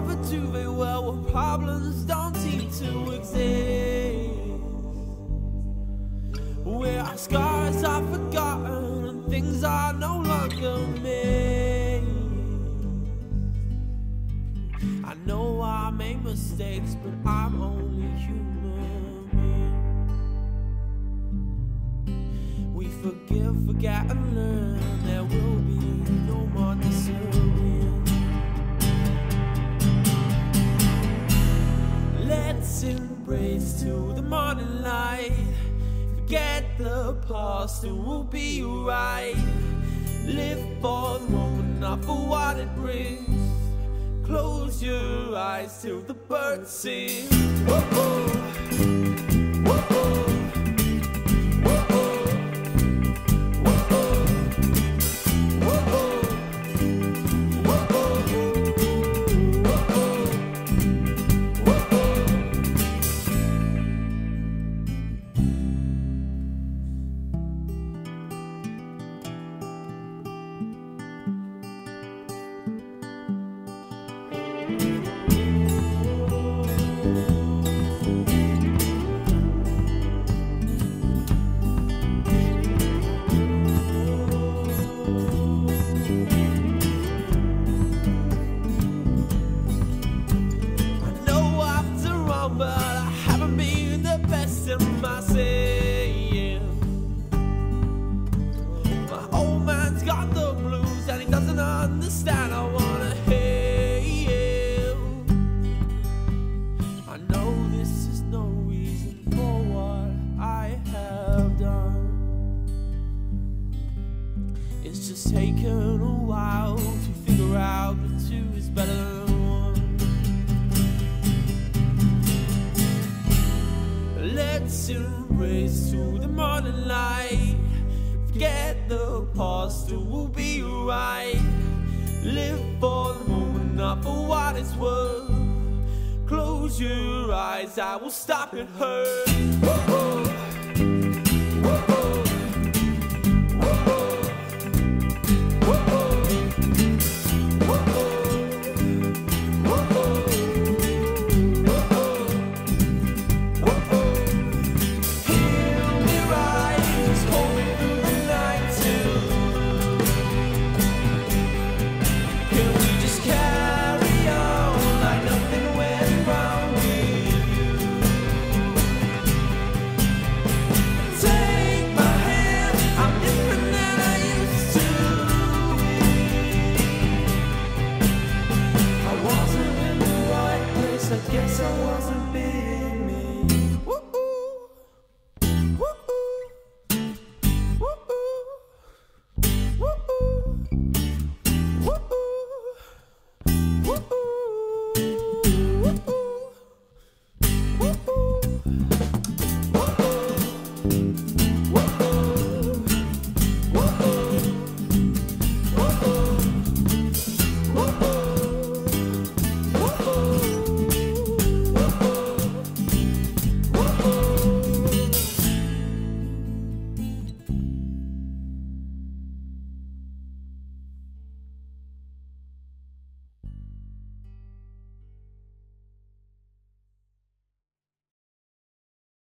of a duvet well where problems don't seem to exist, where our scars are forgotten and things are no longer made. I know I make mistakes, but I'm only human being. We forgive, forget and learn. There will be no more disagreeing. Let's embrace to the morning light. Forget the past and we'll be right. Live for the moment, not for what it brings. Close your eyes till the birds sing. Whoa-oh. Whoa-oh. Understand, I wanna hear you. I know this is no reason for what I have done. It's just taken a while to figure out that two is better than one. Let's embrace to the morning light. Forget the past, it will be right. Live for the moment, not for what it's worth. Close your eyes, I will stop it hurt. Whoa-oh. Whoa-oh.